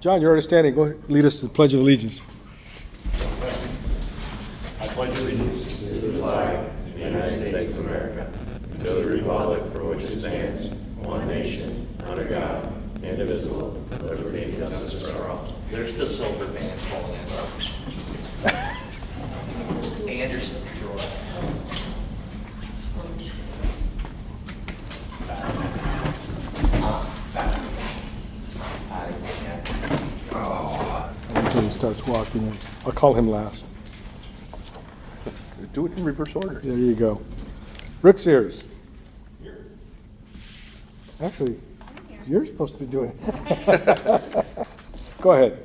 John, you're already standing. Go ahead, lead us to the Pledge of Allegiance. I pledge allegiance to the flag of the United States of America, and to the republic for which it stands, one nation, under God, indivisible, with liberty and justice for all. There's the silver band falling in. Anderson, Georgia. Until he starts walking in. I'll call him last. Do it in reverse order. There you go. Rick Sears. Actually, you're supposed to be doing it. Go ahead.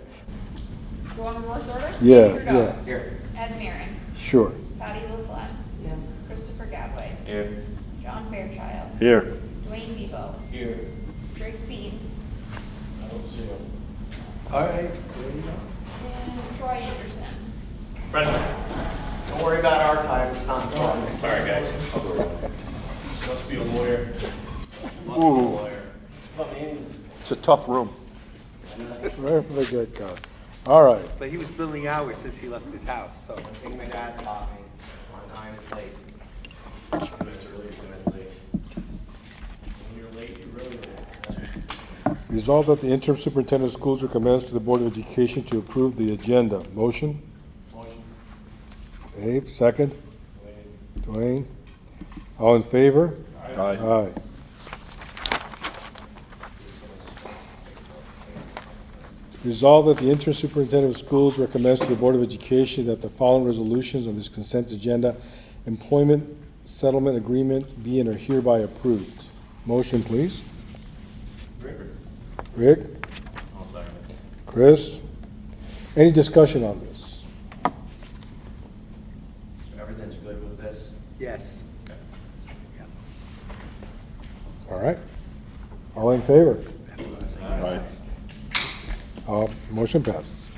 Go on reverse order? Yeah, Andrew yeah. Dodd. Here. Ed Marin. Sure. Patty LaFleur. Yes. Christopher Gadway. Here. John Fairchild. Here. Dwayne Bebo. Here. Drake Bean. I don't see him. All right. And Troy Anderson. Present. Don't worry about our time, it's not fun. Sorry, guys. Must be a lawyer. Must be a Ooh. lawyer. It's a tough room. Right from the get-go. All right. But he was building hours since he left his house, so. I think my dad taught me, on time is late. 2 minutes early, 2 minutes late. When you're late, you're really late. Resolved that the interim superintendent of schools recommends to the Board of Education to approve the agenda. Motion? Motion. Dave, second. Dwayne. All in favor? Aye. Aye. Resolved that the interim superintendent of schools recommends to the Board of Education that the following resolutions on this consent agenda, employment settlement agreement, be and are hereby approved. Motion, please. Rick? I'll second it. Chris? Any discussion on this? So everything's good with this? Yes. All right. All in favor? Aye. Motion passes.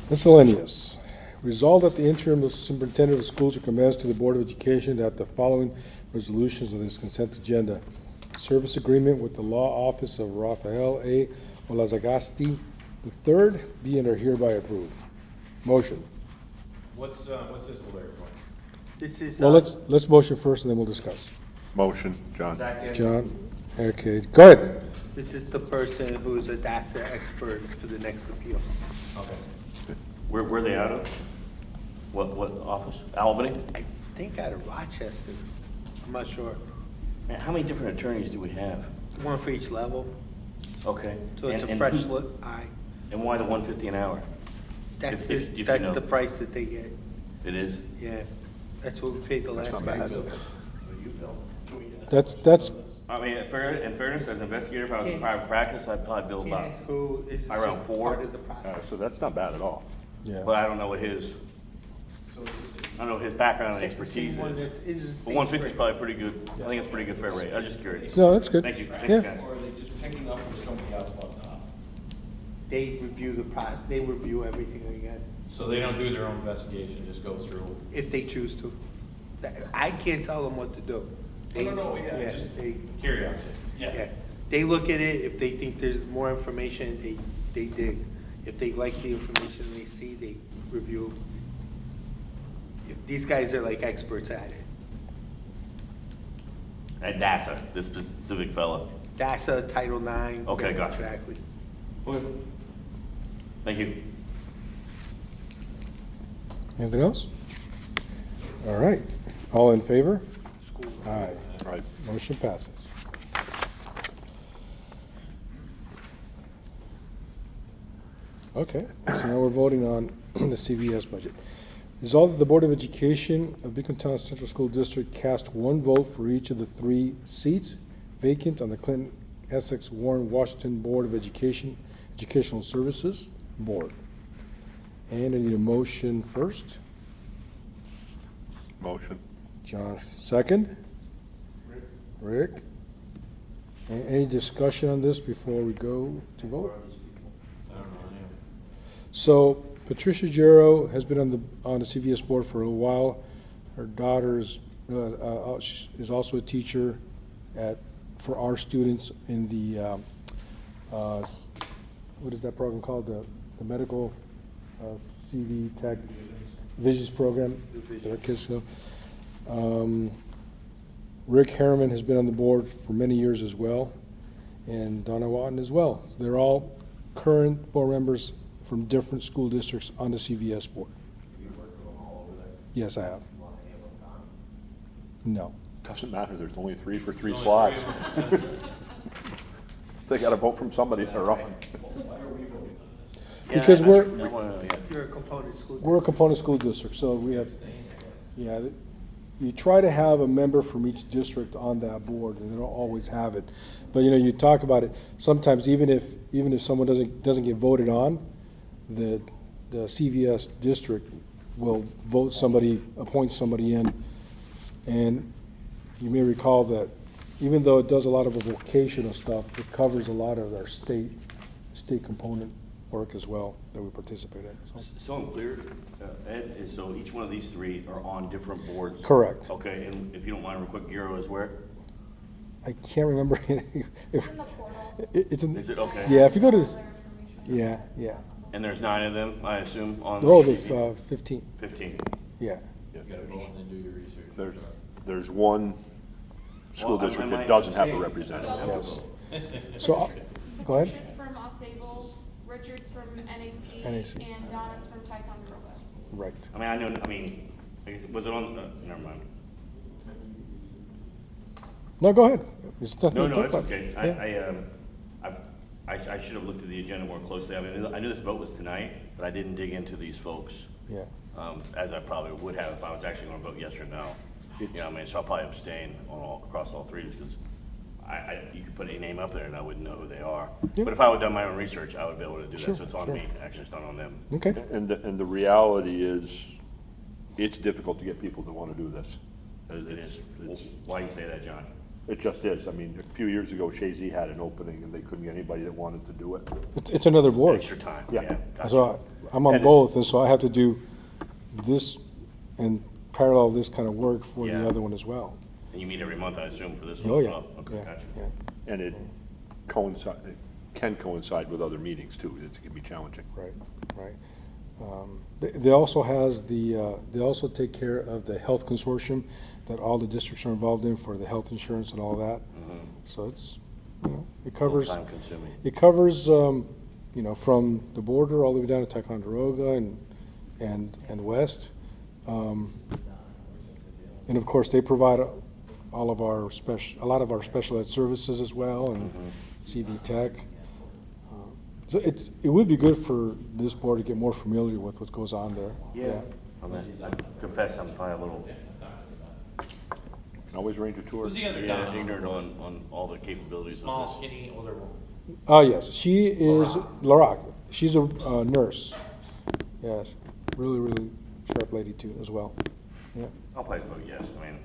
Miscellaneous. Resolved that the interim superintendent of schools recommends to the Board of Education that the following resolutions of this consent agenda: service agreement with the law office of Rafael A. Olazagasti III be and are hereby approved. Motion. What's this lawyer for? This is, Well, let's motion first and then we'll discuss. Motion, John. Second. John, okay, go ahead. this is the person who's a DASA expert for the next appeal. Okay. Where are they out of? What office? Albany? I think out of Rochester. I'm not sure. Man, how many different attorneys do we have? One for each level, Okay. so it's a And fresh who- look. Aye. And why the $150 an hour? That's if it. you That's know. the price that they get. It is? Yeah. That's what we paid the last not guy. bad. That's, I mean, in fairness, as an investigator, if I was in private practice, I'd probably bill about, Candace, who is around just 4. part of the process. So that's not bad at all. yeah. but I don't know what his, I don't know what his background and expertise One is. that's- is But 150 is probably pretty good. I think it's pretty good fair rate. I was just curious. No, that's good. Thank you. Yeah. Thanks, guys. Or are they just picking up where somebody else left off? They review they review everything again, So they don't do their own investigation, just go through? if they choose to. I can't tell them what to do. They- No, yeah, just they- curiosity. Yeah, they look at it, if they think there's more information, they dig. If they like the information they see, they review. These guys are like experts at it. At DASA, this specific fellow. DASA, Title IX. Okay, yeah, gotcha. Exactly. Okay. Thank you. Anything else? All right. All in favor? School. Aye. Right. Motion passes. Okay, so now we're voting on the CVS budget. Resolved that the Board of Education of Beekmantown Central School District cast one vote for each of the 3 seats vacant on the Clinton, Essex, Warren, Washington Board of Education, Educational Services Board. And I need a motion first. Motion. John, second. Rick. Any discussion on this before we go to vote? I don't know, So Patricia Gero has been on the CVS board for a while. Her daughter is also a teacher for our students in the what is that program called? The medical CV tech visions program that our kids go. Rick Harriman has been on the board for many years as well, and Donna Watton as well. So they're all current board members from different school districts on the CVS board. Yes, I have. No. Doesn't matter, there's only 3 for 3 slots. They gotta vote from somebody they're on. Because Yeah, we're- that's one of the- yeah. You're a component school. We're a component school district, so we have, yeah, you try to have a member from each district on that board, and they don't always have it. But, you know, you talk about it, sometimes even if someone doesn't get voted on, the CVS district will vote somebody, appoint somebody in. And you may recall that even though it does a lot of the vocational stuff, it covers a lot of our state component work as well that we participate in, so. So I'm clear, Ed, is so each one of these 3 are on different boards? Correct. Okay, and if you don't mind, real quick, Giro is where? I can't remember. It's in the portal. It's in. Is it okay? Yeah, if you go to, All their information. yeah. And there's 9 of them, I assume, on? Oh, the the 15, 15. yeah. There's one school Well, I district might- that doesn't have a representative. Yes. So, go ahead. Patricia's from Osable, Richard's from NAC, NAC. and Donna's from Ticonderoga. Right. I guess, was it on, never mind. No, go ahead. There's nothing No, to no, talk it's about. okay. Yeah. I should have looked at the agenda more closely. I mean, I knew this vote was tonight, but I didn't dig into these folks, Yeah. as I probably would have if I was actually gonna vote yes or no. You know what I mean? So I'll probably abstain across all 3, because you could put a name up there and I wouldn't know who they are. Yeah. But if I would've done my own research, I would be able to do Sure, that. So it's on sure. me, actually, it's not on them. Okay. And the reality is, it's difficult to get people to wanna do this. It is. Why you say that, John? It just is. I mean, a few years ago, Shazy had an opening and they couldn't get anybody that wanted to do it. It's another board. Extra time, Yeah. yeah. Gotcha. So I'm on And it- both, and so I have to do this and parallel this kind of work for the Yeah. other one as well. And you meet every month, I assume, for this one? Oh, as yeah. well? Okay, Yeah, gotcha. yeah. And it can coincide with other meetings too. It can be challenging. Right, right. They also they also take care of the health consortium that all the districts are involved in for the health insurance and all that. So it's, it covers. Time consuming. It covers, from the border all the way down to Ticonderoga and west. And of course, they provide a lot of our special ed services as well, and CV Tech. So it would be good for this board to get more familiar with what goes on there. Yeah. I confess, I'm probably a little, Can always arrange a tour. Who's the other yeah, Donna? ignorant on all the capabilities of Small, this. skinny, older woman. Oh, yes, she is, Larock, she's a nurse. Yes, really, really sharp lady too, as well. Yeah, I'll probably vote yes. I mean,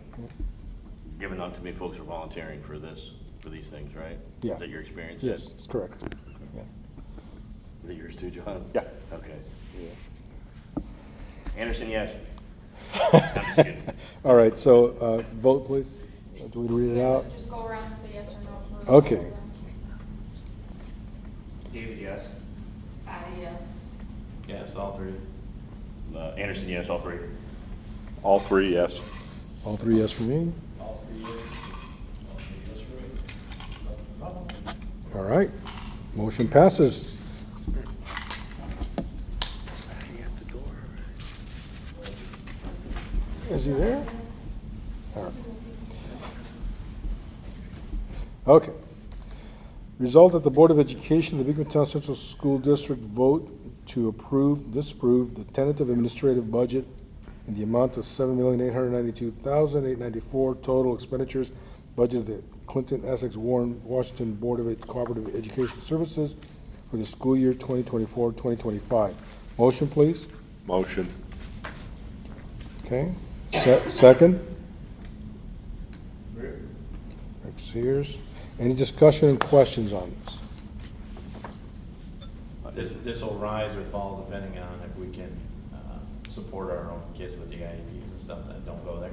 given up to me, folks are volunteering for these things, right? Yeah. Is that your experience? yes, that's correct. Yeah. Is it yours too, John? Yeah. Okay. Anderson, yes. I'm just kidding. All right, so, vote please. Do we read it out? Just go around and say yes or no. for- Okay. David, yes. Patty, yes. Yes, all 3. Anderson, yes, all 3. All 3, yes. All 3 yes for me. All 3 yes. All 3 yes for me. All right, motion passes. Is he there? All right. Okay. Result that the Board of Education of the Beekmantown Central School District vote to disapprove the tentative administrative budget in the amount of $7,892,894 total expenditures budget of the Clinton, Essex, Warren, Washington Board of Cooperative Education Services for the school year 2024-2025. Motion, please. Motion. Okay. Second? Rick Sears. Any discussion and questions on this? This will rise or fall depending on if we can support our own kids with the IEPs and stuff that don't go there.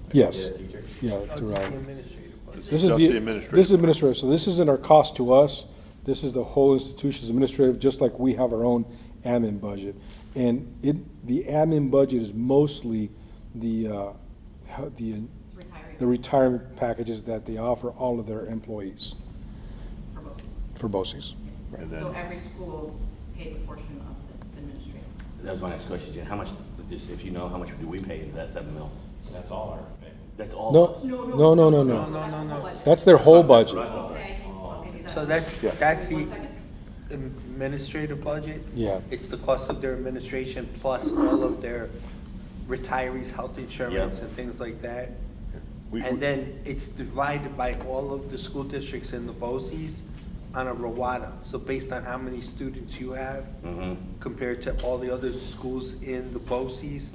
If we Yes. get a teacher. Yeah, Oh, to, the administrative budget. this is Just the this is administrative. administrative, so this isn't our cost to us. This is the whole institution's administrative, just like we have our own admin budget. And the admin budget is mostly the retirement packages that they offer all of their employees for BOCES. And So then, every school pays a portion of this administrative. So that was my next question, Jen. How much, just if you know, how much do we pay into that 7 mil? That's all our pay. That's all? No, of us? no, no, no, no. No, no, no. That's their whole budget. Okay, I'll give you that. So that's the One second. administrative budget? Yeah. It's the cost of their administration plus all of their retirees' health insurance Yep. and things like that. we- And then it's divided by all of the school districts in the BOCES on a Rawada. So based on how many students you have compared to all the other schools in the BOCES,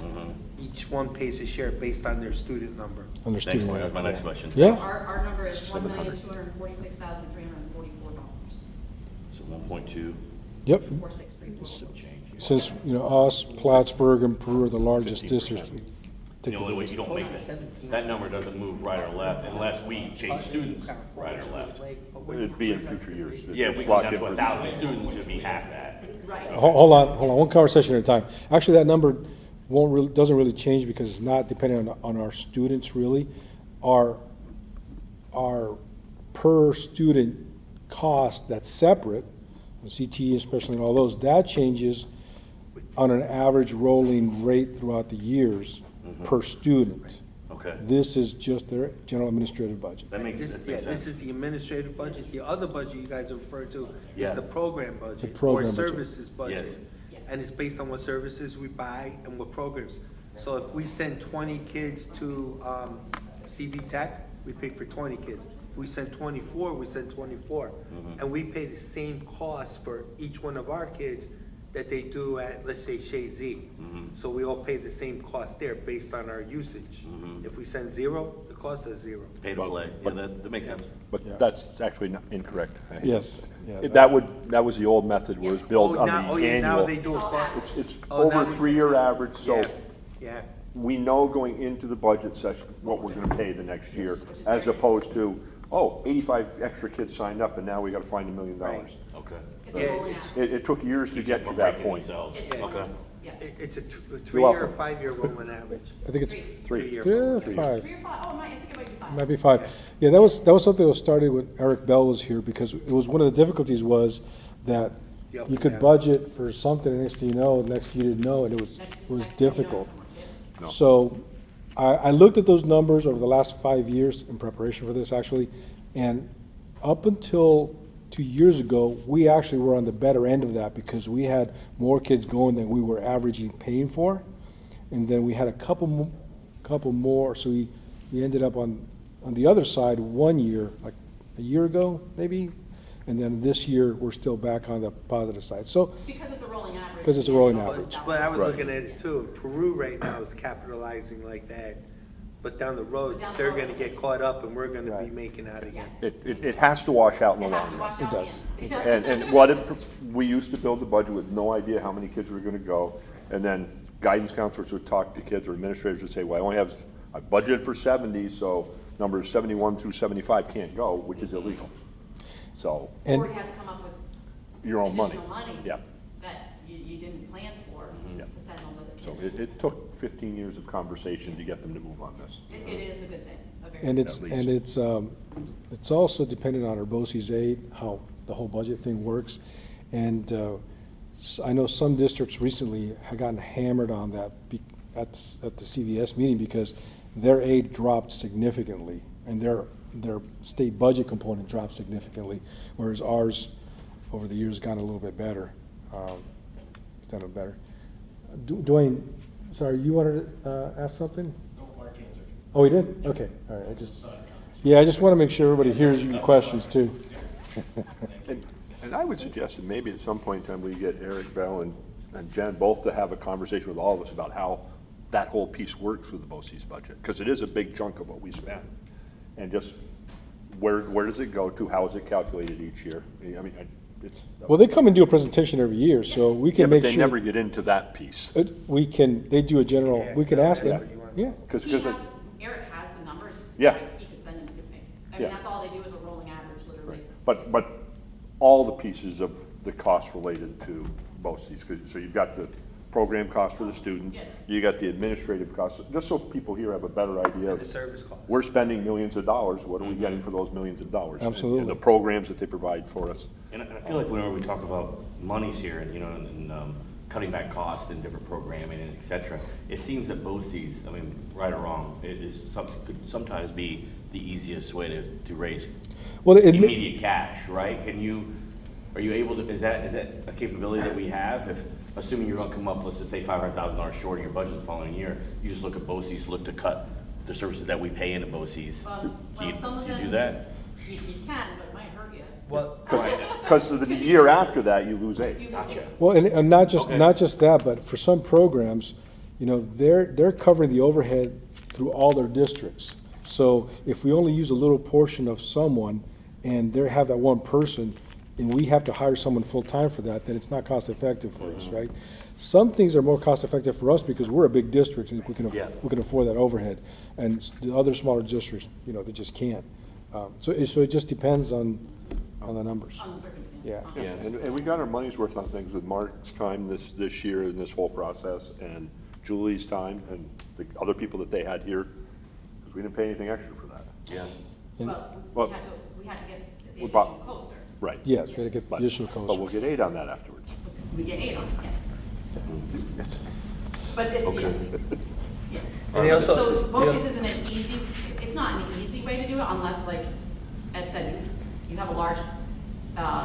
each one pays a share based on their student number. Understood. Next point, that was my next question. Yeah, Our number is $1,246,344. So 1.2. yep. 46344. Since, us, Plattsburgh, and Peru are the largest 15%. districts. we The take only way the- you don't make that number doesn't move right or left unless we change students right or left. it'd be in future years. Yeah, if It's we a go lot down to different. 1,000 students, it'd be half that. Right. Hold on, one conversation at a time. Actually, that number doesn't really change because it's not dependent on our students really. Our per student cost that's separate, the CTE especially and all those, that changes on an average rolling rate throughout the years per student. Okay. This is just their general administrative budget. That makes This sense. is the administrative budget. The other budget you guys are referring to Yeah. is the program budget. The program or budget. services budget. Yes. And it's based on what services we buy and what programs. So if we send 20 kids to CV Tech, we pay for 20 kids. If we send 24, we send 24. And we pay the same cost for each one of our kids that they do at, let's say, Shea Z. So we all pay the same cost there based on our usage. If we send 0, the cost is 0. Pay to play. Yeah, that makes sense. But Yeah. that's actually incorrect. Yes, yes. That was the old method, was built on the Now annual. they do a cost. It's Oh, now over we- 3-year average, so Yeah, yeah. we know going into the budget session what we're gonna pay the next year, as opposed to, 85 extra kids signed up and now we gotta find $1 million. Right. Okay. It's a Yeah, rolling it's- average. It took years to get to that point. Themselves. It's Okay. rolling, yes. It's a You're 3-year or welcome. 5-year rolling average. I think it's Three. 3-year. 5. 3 or 5, oh, I think it might be 5. Might be 5. Yeah, that was something that was started when Eric Bell was here, because it was, one of the difficulties was that Yep, you could yeah. budget for something, and next thing you know, next you didn't know, and it was Next thing difficult. you know, more kids. So I looked at those numbers over the last 5 years in preparation for this, actually, and up until 2 years ago, we actually were on the better end of that because we had more kids going than we were averaging paying for. And then we had a couple more, so we ended up on the other side 1 year, like a year ago, maybe. And then this year, we're still back on the positive side. So, Because it's a rolling average. Because it's a rolling Yeah, average. But I was Right. looking at it too, Peru right now is capitalizing like that, but down the road, Down the they're road. gonna get caught up and we're gonna be Right. making out again. It has to wash out in the It has long to run. wash It out. does. yeah. And we used to build the budget with no idea how many kids were gonna go, and then guidance counselors would talk to kids, or administrators would say, well, I budgeted for 70, so numbers 71 through 75 can't go, which is illegal. So, and Or you had to come up with your own money. additional monies Yeah. that you didn't plan for Yeah. to send those other So kids. it took 15 years of conversation to get them to move on this. It is a good thing, a very And good it's, At and least. it's also dependent on our BOCES aid, how the whole budget thing works. And I know some districts recently have gotten hammered on that at the CVS meeting because their aid dropped significantly and their state budget component dropped significantly, whereas ours, over the years, gotten a little bit better, done it better. Dwayne, sorry, you wanted to ask something? Oh, he did? Okay, all right, I just want to make sure everybody hears your questions too. And I would suggest that maybe at some point in time, we get Eric Bell and Jen both to have a conversation with all of us about how that whole piece works with the BOCES budget, because it is a big chunk of what we spend. And just where does it go to, how is it calculated each year? I mean, it's. Well, they come and do a presentation every year, so we Yeah, can but make they sure. never get into that piece. They do a general, we can ask them, yeah. Because, Eric has the numbers. Yeah. He could send them to me. I Yeah. mean, that's all they do is a rolling average, literally. but all the pieces of the costs related to BOCES. So you've got the program cost for the students, you got the administrative costs, just so people here have a better idea The of, service cost. we're spending millions of dollars, what are we getting for those millions of dollars? Absolutely. And the programs that they provide for us. And I feel like whenever we talk about monies here and, cutting back costs and different programming and et cetera, it seems that BOCES, I mean, right or wrong, could sometimes be the easiest way to raise Well, immediate cash, right? Are you able to, is that a capability that we have? If, assuming you're gonna come up, let's just say $500,000 short in your budget the following year, you just look at BOCES, look to cut the services that we pay into BOCES. Well, some of Do you them. do that? You can, but it might hurt you. Well, Because the year after that, you lose aid. Gotcha. well, and not just, Okay. not just that, but for some programs, they're covering the overhead through all their districts. So if we only use a little portion of someone and they have that one person, and we have to hire someone full-time for that, then it's not cost-effective for us, right? Some things are more cost-effective for us because we're a big district and we can afford that overhead. And the other smaller districts, they just can't. So it just depends on the numbers. On the circumstance. Yeah. Yeah. And we got our money's worth on things with Mark's time this year in this whole process, and Julie's time, and the other people that they had here, because we didn't pay anything extra for that. Yeah. Well, Well, we had to get the we additional bought- coaster. Right. Yes, we gotta get the But additional we'll cost. get aid on that afterwards. We get 8 on it, yes. Yes. But it's, Okay. yeah. And they also- So they BOCES also- isn't an easy, it's not an easy way to do it unless, like Ed said, you have a large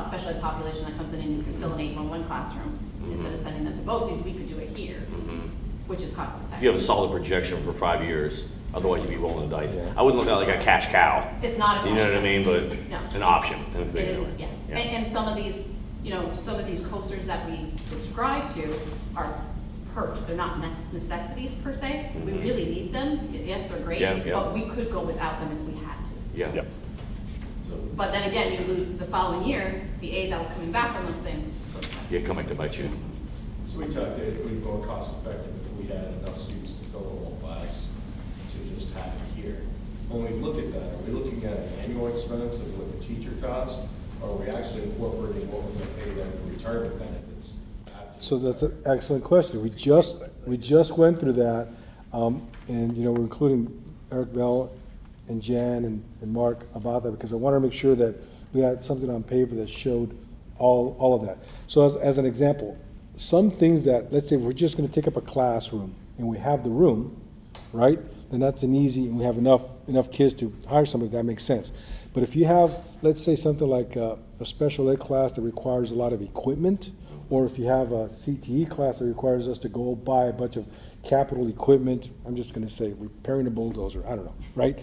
special ed population that comes in and you can fill an 811 classroom. Instead of sending them to BOCES, we could do it here, which is cost If you have effective. a solid projection for 5 years, otherwise you'd be rolling the dice. Yeah. I wouldn't look at it like a cash cow. It's not a You know cash what I cow. mean? But No. an option. It is, yeah. And some of these, some of these coasters that we subscribe to are perks. They're not necessities per se. We really need them. Yes, they're great, Yeah, yeah. but we could go without them if we had to. Yeah. Yep. But then again, you lose the following year, the aid that was coming back from those things goes back. Yeah, come back to bite you. So we talked that it would be more cost effective if we had enough students to fill the whole class to just have it here. When we look at that, are we looking at an annual expense of what the teacher costs? Or are we actually incorporating what we're gonna pay them for retirement benefits? So that's an excellent question. We just went through that, and, we're including Eric Bell and Jan and Mark about that, because I wanted to make sure that we had something on paper that showed all of that. So as an example, some things that, let's say if we're just gonna take up a classroom and we have the room, right? Then that's an easy, and we have enough kids to hire somebody, that makes sense. But if you have, let's say something like a special ed class that requires a lot of equipment, or if you have a CTE class that requires us to go buy a bunch of capital equipment, I'm just gonna say repairing a bulldozer, I don't know, right?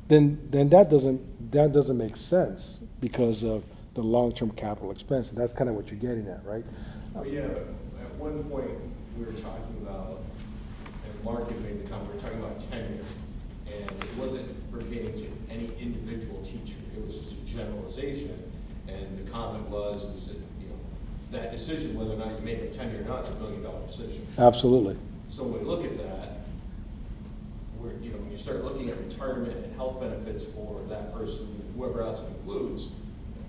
Then that doesn't make sense because of the long-term capital expense, and that's kind of what you're getting at, right? Well, yeah, but at one point, we were talking about, and Mark had made the comment, we were talking about tenure. And it wasn't pertaining to any individual teacher, it was just a generalization. And the comment was, is that, that decision, whether or not you make a tenure or not, is $1 million decision. Absolutely. So when we look at that, when you start looking at retirement and health benefits for that person, whoever else it includes,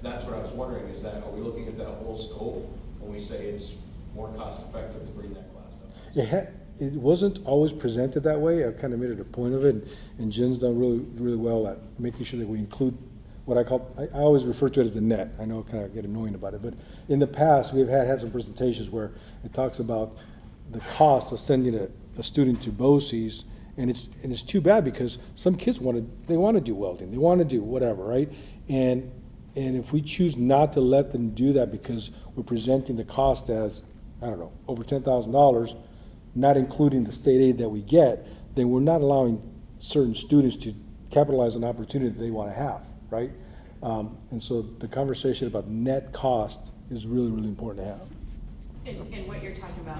that's what I was wondering, is that, are we looking at that whole scope when we say it's more cost effective to bring that class up? It wasn't always presented that way. I kind of made it a point of it, and Jen's done really, really well at making sure that we include what I always refer to it as the net. I know I kind of get annoying about it, but in the past, we've had some presentations where it talks about the cost of sending a student to BOCES, and it's too bad because some kids want to do welding, they want to do whatever, right? And if we choose not to let them do that because we're presenting the cost as, I don't know, over $10,000, not including the state aid that we get, then we're not allowing certain students to capitalize on the opportunity that they want to have, right? And so the conversation about net cost is really, really important to have. And what you're talking about,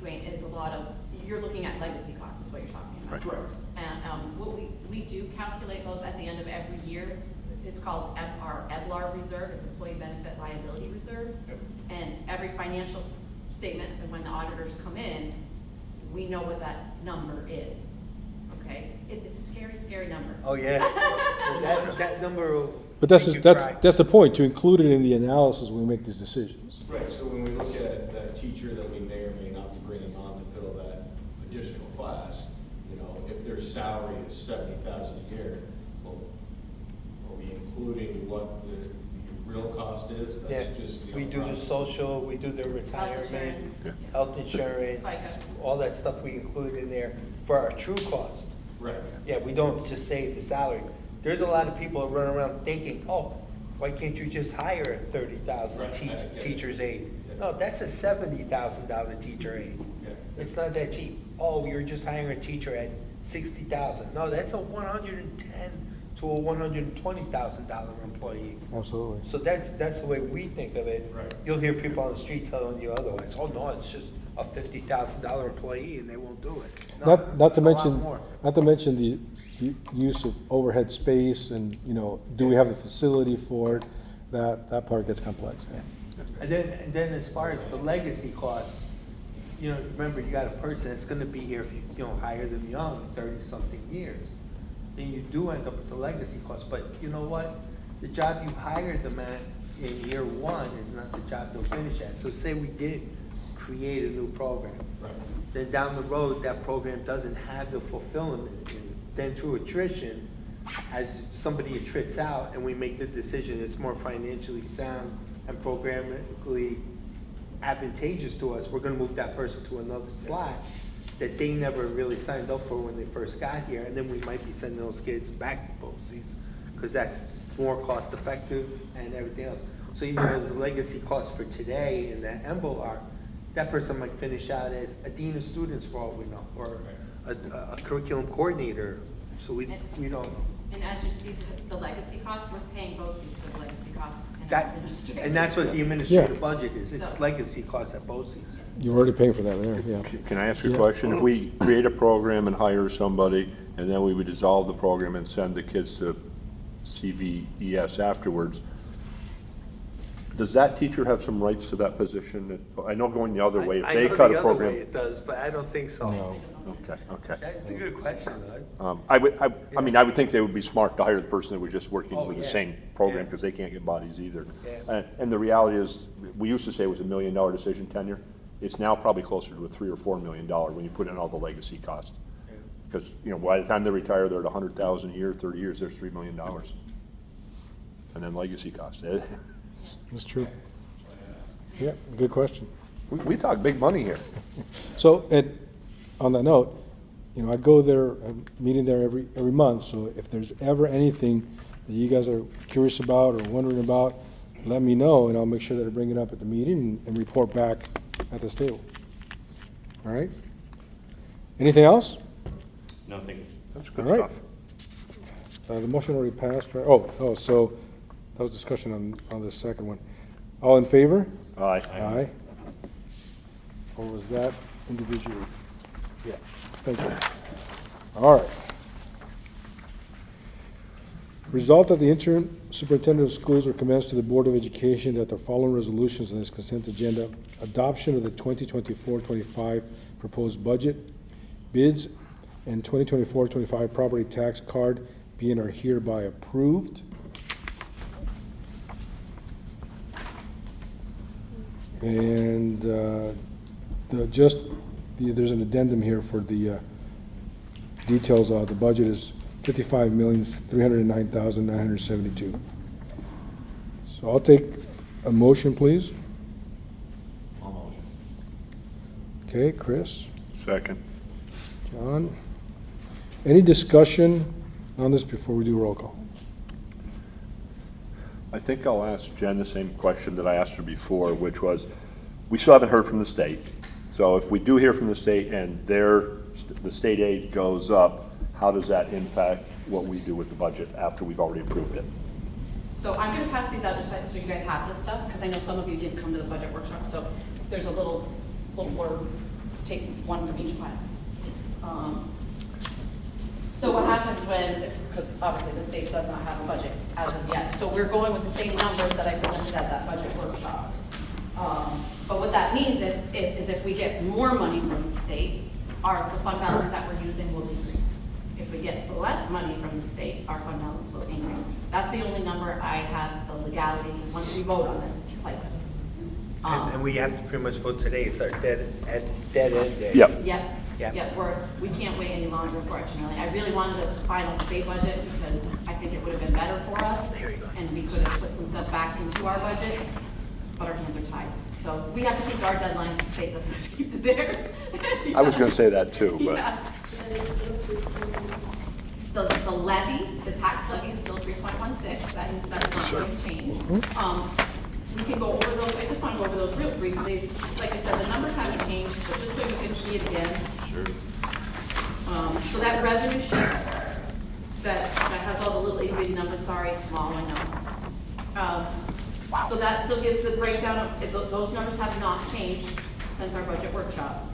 Dwayne, is a lot of, you're looking at legacy costs is what you're talking about. Right. And what we do calculate those at the end of every year. It's called our EBLAR reserve, it's Employee Benefit Liability Reserve. Yep. And every financial statement, and when the auditors come in, we know what that number is, okay? It's a scary, scary number. Oh, yeah. That number, But that's, make you that's, cry. that's the point, to include it in the analysis when we make these decisions. Right, so when we look at that teacher that we may or may not be bringing on to fill that additional class, you know, if their salary is $70,000 a year, well, are we including what the real cost is? Yeah, That's just the we do the upfront. social, we do the retirement, insurance. health insurance, FICA. all that stuff we include in there for our true cost. Right. Yeah, we don't just say the salary. There's a lot of people that run around thinking, oh, why can't you just hire a 30,000 Right, I get it. teacher's aide? Yeah. No, that's a $70,000 teacher aide. Yeah. It's not that cheap. Oh, you're just hiring a teacher at 60,000. No, that's a 110 to a $120,000 employee. Absolutely. So that's the way we think of it. Right. You'll hear people on the street telling you otherwise. Oh, no, it's just a $50,000 employee and they won't do it. No, Not to it's a lot mention, more. not to mention the use of overhead space and, you know, do we have the facility for it? That part gets complex, yeah. And then as far as the legacy costs, you know, remember, you got a person that's gonna be here if you know, hire them young, 30-something years. Then you do end up with the legacy costs, but you know what? The job you hired them at in year one is not the job they'll finish at. So say we did create a new program. Right. Then down the road, that program doesn't have the fulfillment in it. Then through attrition, as somebody attrits out and we make the decision it's more financially sound and programmatically advantageous to us, we're gonna move that person to another slot that they never really signed up for when they first got here, and then we might be sending those kids back to BOCES, because that's more cost effective and everything else. So even though there's a legacy cost for today in that envelope, that person might finish out as a dean of students for all we know, or a curriculum coordinator, so we don't know. And as you see, the legacy costs, we're paying BOCES for the legacy costs. in our That, administration. and that's what the administrative Yeah. budget is, it's So- legacy costs at BOCES. You're already paying for that there, yeah. Can I ask you a Yeah. question? If we create a program and hire somebody, and then we would dissolve the program and send the kids to CVES afterwards, does that teacher have some rights to that position? I know going the other way, if I they know cut the a other way program. it does, but I don't think so. No. Okay. That's a good question, though. I would think they would be smart to hire the person that was just working Oh, with the yeah. same program, Yeah. because they can't get bodies either. Yeah. And the reality is, we used to say it was $1 million decision tenure. It's now probably closer to a $3 or $4 million when you put in all the legacy costs. Because, you know, by the time they retire, they're at 100,000 a year, 30 years, there's $3 million. And then legacy costs. That's true. Yeah, good question. We talk big money here. So, on that note, you know, I go there, I'm meeting there every month, so if there's ever anything that you guys are curious about or wondering about, let me know, and I'll make sure that I bring it up at the meeting and report back at this table. All right? Anything else? No, thank you. That's good All right. stuff. The motion already passed, right? Oh, so that was discussion on the second one. All in favor? Aye. Aye. Or was that individually? Yeah, thank you. All right. Result that the interim superintendent of schools recommends to the Board of Education that the following resolutions in this consent agenda: adoption of the 2024-25 proposed budget, bids, and 2024-25 property tax card being are hereby approved. And there's an addendum here for the details. The budget is $55,309,972. So I'll take a motion, please. All motion. Okay, Chris, Second. John. Any discussion on this before we do roll call? I think I'll ask Jen the same question that I asked her before, which was, we still haven't heard from the state. So if we do hear from the state and the state aid goes up, how does that impact what we do with the budget after we've already approved it? So I'm gonna pass these out just so you guys have this stuff, because I know some of you didn't come to the budget workshop, so there's a little blurb, take one from each pile. So what happens when, because obviously the state does not have a budget as of yet, so we're going with the same numbers that I presented at that budget workshop. But what that means is if we get more money from the state, the fund balance that we're using will decrease. If we get less money from the state, our fund balance will increase. That's the only number I have the legality, once we vote on this, to play with. And we have to pretty much vote today, it's our dead end day. Yep. Yep, Yeah. yep, we can't wait any longer, unfortunately. I really wanted a final state budget because I think it would have been better for us. And we could have put some stuff back into our budget, but our hands are tied. So we have to keep to our deadlines, the state doesn't have to keep to theirs. I was gonna say that too, but. Yeah. The levy, the tax levy is still 3.16, that's not going to change. We can go over those, I just want to go over those real briefly. Like I said, the numbers haven't changed, but just so you can see it again. Sure. So that revenue sheet, that has all the little itty bitty numbers, sorry, it's small, I know. So that still gives the breakdown of, those numbers have not changed since our budget workshop.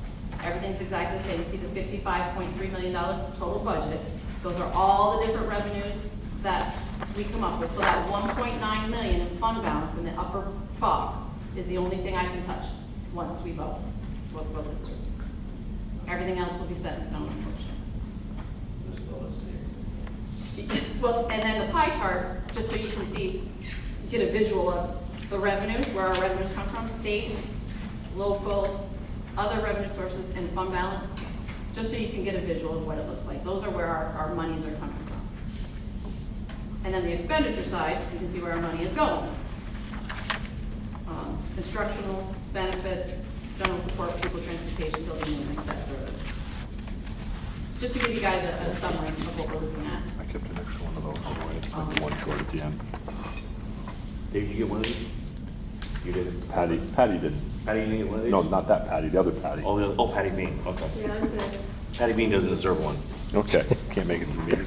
Everything's exactly the same. You see the $55.3 million total budget. Those are all the different revenues that we come up with. So that 1.9 million in fund balance in the upper box is the only thing I can touch once we vote. We'll vote this through. Everything else will be set in stone, unfortunately. Well, and then the pie charts, just so you can see, get a visual of the revenues, where our revenues come from, state, local, other revenue sources, and fund balance, just so you can get a visual of what it looks like. Those are where our monies are coming from. And then the expenditure side, you can see where our money is going. Instructional, benefits, general support, people, transportation, building, maintenance, debt service. Just to give you guys a summary of what we're looking at. I kept an extra one of those, so I had one short at the end. Dave, did you get one of these? You did. Patty didn't. Patty, you didn't get one of these? No, not that Patty, the other Patty. Oh, Patty Bean, okay. Yeah, I'm good. Patty Bean doesn't deserve one. Okay, can't make it to the meeting.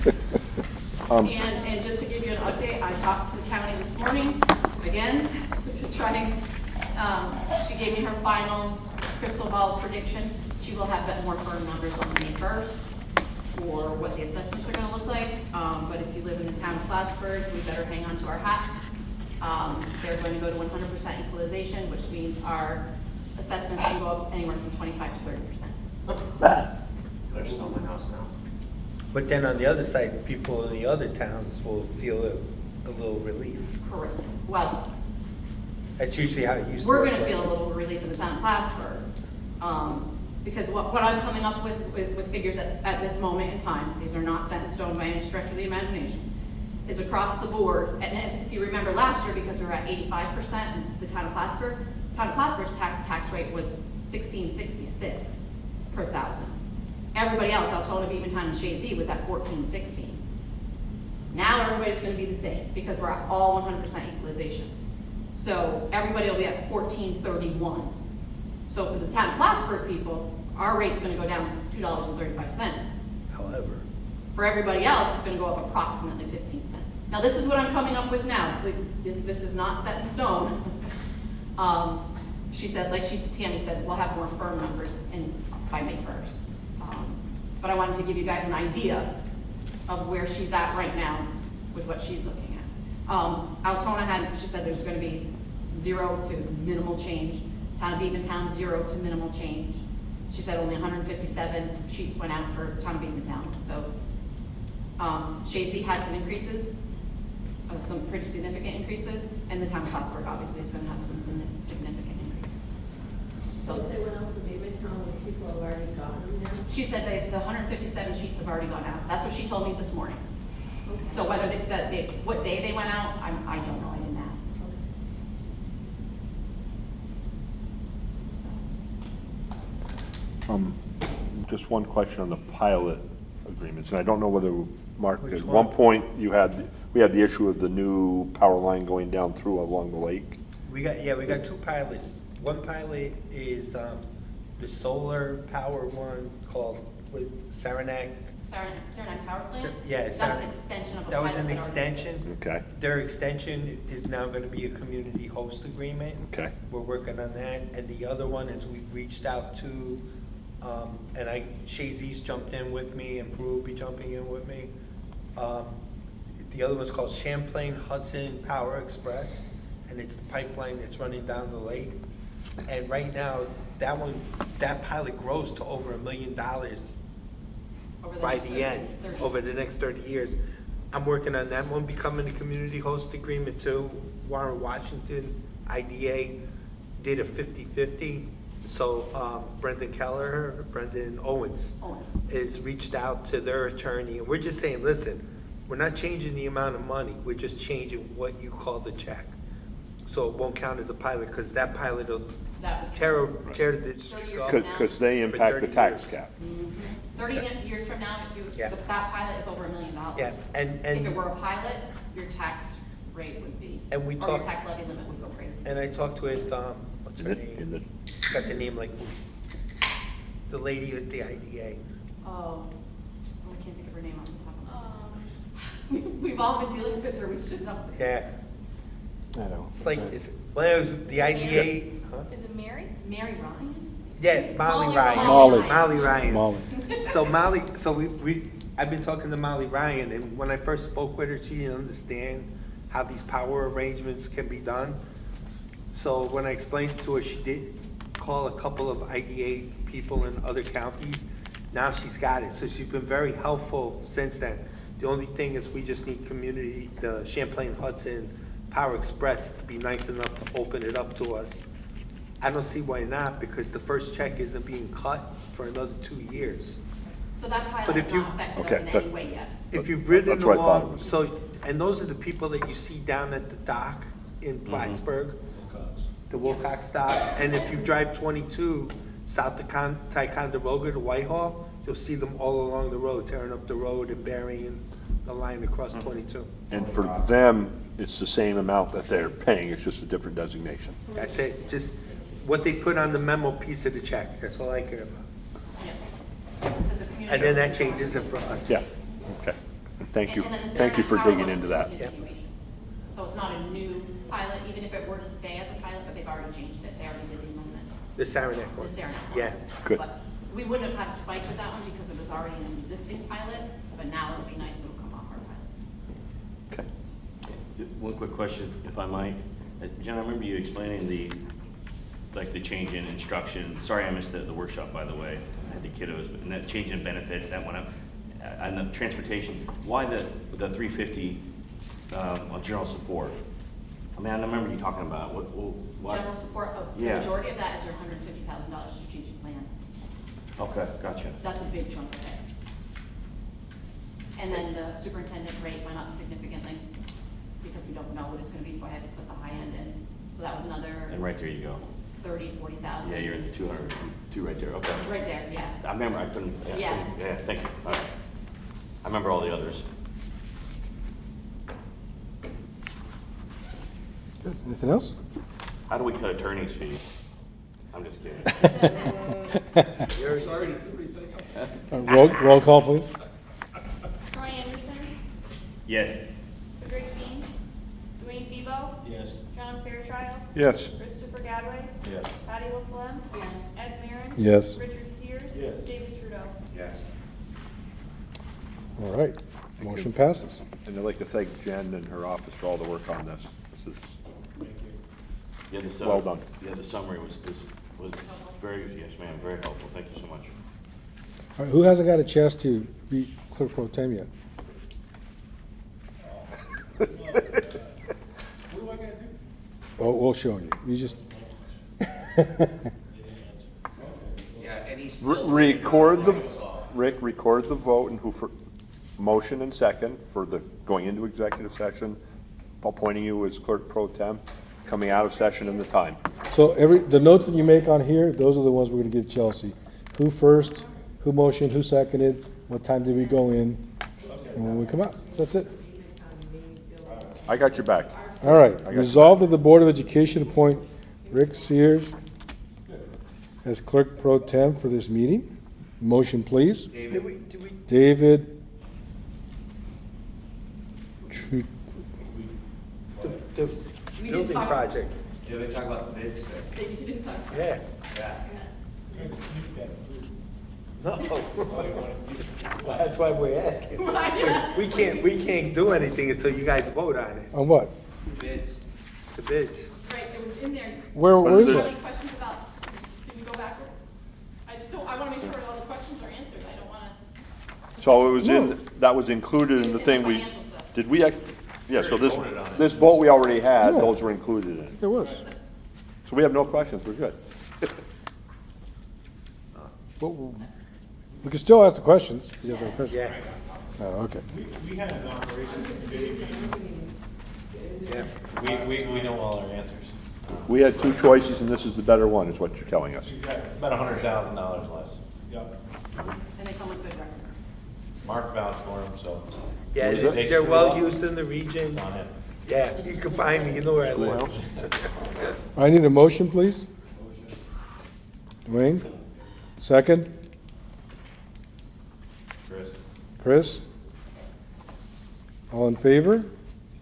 And just to give you an update, I talked to the county this morning, again, to try and, she gave me her final crystal ball prediction. She will have more firm numbers on May 1st for what the assessments are gonna look like. But if you live in the town of Plattsburgh, we better hang on to our hats. They're going to go to 100% equalization, which means our assessments can go up anywhere from 25 to 30%. There's someone else now. But then on the other side, people in the other towns will feel a little relief. Correct. Well, That's usually how it used to we're work. gonna right? feel a little relief in the town of Plattsburgh. Because what I'm coming up with figures at this moment in time, these are not set in stone by any stretch of the imagination, is across the board. And if you remember last year, because we were at 85% in the town of Plattsburgh's tax rate was 1666 per thousand. Everybody else, Altona, Beekmantown, and Shazy was at 1416. Now everybody's gonna be the same, because we're at all 100% equalization. So everybody will be at 1431. So for the town of Plattsburgh people, our rate's gonna go down $2.35. However, For everybody else, it's gonna go up approximately 15 cents. Now, this is what I'm coming up with now. This is not set in stone. She said, Tammy said, we'll have more firm numbers by May 1st. But I wanted to give you guys an idea of where she's at right now with what she's looking at. Altona she said there's gonna be 0 to minimal change. Town of Beekmantown, 0 to minimal change. She said only 157 sheets went out for Town of Beekmantown. So Shazy had some increases, some pretty significant increases, and the town of Plattsburgh obviously is gonna have some significant increases. So So if they went out for Beekmantown, people have already gotten them now? she said the 157 sheets have already gone out. That's what she told me this morning. So whether what day they went out, I don't know, I didn't ask. Just one question on the pilot agreements, and I don't know whether, Mark, Which at one? one point we had the issue of the new power line going down through along the lake. we got 2 pilots. One pilot is the solar power one called Saranac. Saranac Power Plant? Yeah, That's Saranac. an extension of a That was pilot an that already extension. exists. Okay, Their extension is now gonna be a community host agreement. okay. We're working on that, and the other one is we've reached out to, and Shazy's jumped in with me, and Brew will be jumping in with me. The other one's called Champlain Hudson Power Express, and it's the pipeline that's running down the lake. And right now, that pilot grows to over $1 million Over by next the 30 end, 30. over the next 30 years. I'm working on that one, becoming a community host agreement too. Warren Washington, IDA, did a 50-50. So Brendan Owens Owen. is reached out to their attorney, and we're just saying, listen, we're not changing the amount of money, we're just changing what you call the check. So it won't count as a pilot, because that pilot will That would tear count. the 30 years up. from Because they For impact the 30 tax years. cap. 30 years from now, if you, Yeah. that pilot is over $1 million. Yeah, and- If it were a pilot, your tax rate would be, And we or your talked- tax levy limit would go crazy. And I talked with, what's her In the, name? Got the name like, the lady at the IDA. Oh, I can't think of her name off the top of my head. We've all been dealing with her, we should know. Yeah, I know. it's like, well, it was the IDA, huh? Is it Mary? Mary Ryan? Yeah, Molly Ryan. Molly. Molly Ryan. Molly. So I've been talking to Molly Ryan, and when I first spoke with her, she didn't understand how these power arrangements can be done. So when I explained it to her, she did call a couple of IDA people in other counties. Now she's got it, so she's been very helpful since then. The only thing is we just need the Champlain Hudson Power Express to be nice enough to open it up to us. I don't see why not, because the first check isn't being cut for another 2 years. So that But pilot if has you- not affected Okay, us in but- any way yet. If you've ridden That's what I thought it along, was. so, and those are the people that you see down at the dock in Plattsburgh, the Wilcox dock, and if you drive 22 south of Ticonderoga to Whitehall, you'll see them all along the road, tearing up the road and burying the line across 22. and for them, it's the same amount that they're paying, it's just a different designation. That's it, just what they put on the memo piece of the check, that's all I care about. Yeah. Because the community- And then that changes it for us. Yeah, okay. Thank you, And then the thank you for Saranac Power digging Line into is that. just a continuation. So it's not a new pilot, even if it were to stay as a pilot, but they've already changed it, they already did the amendment. The Saranac The one. Saranac one. Yeah. Good. But we wouldn't have had a spike with that one because it was already an existing pilot, but now it'll be nice, it'll come off our pilot. Okay. One quick question, if I might. Jen, I remember you explaining the change in instruction. Sorry I missed the workshop, by the way. I had the kiddos, and that change in benefits, that went up. And the transportation, why the 350 on general support? I mean, I remember you talking about what? General support, the Yeah. majority of that is your $150,000 strategic plan. Okay, gotcha. That's a big chunk of it. And then the superintendent rate went up significantly because we don't know what it's gonna be, so I had to put the high end in. So that was another And right there you go. 40,000. Yeah, you're at the 202 right there, okay. Right there, yeah. I remember, I couldn't, Yeah. yeah, thank you. All right. I remember all the others. Good. Anything else? How do we cut attorney's fees? I'm just kidding. Roll call, please. Troy Anderson, Yes. Greg Bean, Dwayne Debo, Yes. John Fairchild, Yes. Christopher Gadway, Yes. Patty LaFlemme, Yes. Ed Marin. Yes. Richard Sears. Yes. David Trudeau. Yes. All right, motion passes. And I'd like to thank Jen and her office for all the work on this. This is Yeah, the Well done. Yeah, the summary was very, yes, ma'am, very helpful. Thank you so much. All right, who hasn't got a chance to be clerk pro tem yet? Oh, we'll show you. You just. Record the vote and who for, motion and second for the, going into executive session, appointing you as clerk pro tem, coming out of session and the time. So the notes that you make on here, those are the ones we're gonna give Chelsea. Who first, who motioned, who seconded, what time did we go in, and when we come out. That's it. I got your back. All right, I got resolved that the Board of Education appoint Rick Sears as clerk pro tem for this meeting. Motion, please. Did we, David. the We didn't building talk- project, Did we talk about the bids? You didn't talk about yeah. Yeah. No. Well, that's why we're asking. Right. We can't do anything until you guys vote on it, On what? Bids. the bids. Right, it was in there. Where is Do you have it? any questions about, can we go backwards? I wanna make sure all the questions are answered, I don't wanna. So it was No. that was included in the It's thing the we, financial stuff. did we, yeah, so this, voted on it. this vote we already had, Yeah. those were included in it. It was. So we have no questions, we're good. But we can still ask the questions. He doesn't have a question. Yeah, Oh, okay. We had an operations committee meeting. yeah. We know all our answers. We had two choices, and this is the better one, is what you're telling us. It's about $100,000 less. Yep. And they come with good references. Mark vouched for them, so. Yeah, If they they're screw well up, used in the region. It's on him. Yeah, you can find me, you know where I live. Schoolhouse? I need a motion, please. Dwayne, second. Chris? Chris? All in favor?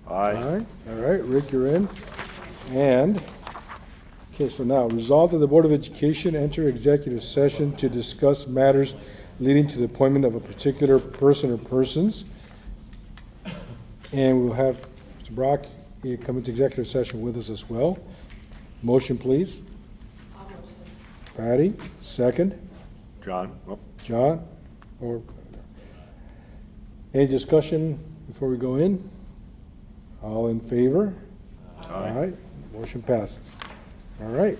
Aye. All right, Rick, you're in. And, okay, so now, resolved that the Board of Education enter executive session to discuss matters leading to the appointment of a particular person or persons. And we'll have Mr. Brock come into executive session with us as well. Motion, please. Patty, second. John? Oh, John? Or, any discussion before we go in? All in favor? Aye. Motion passes. All right.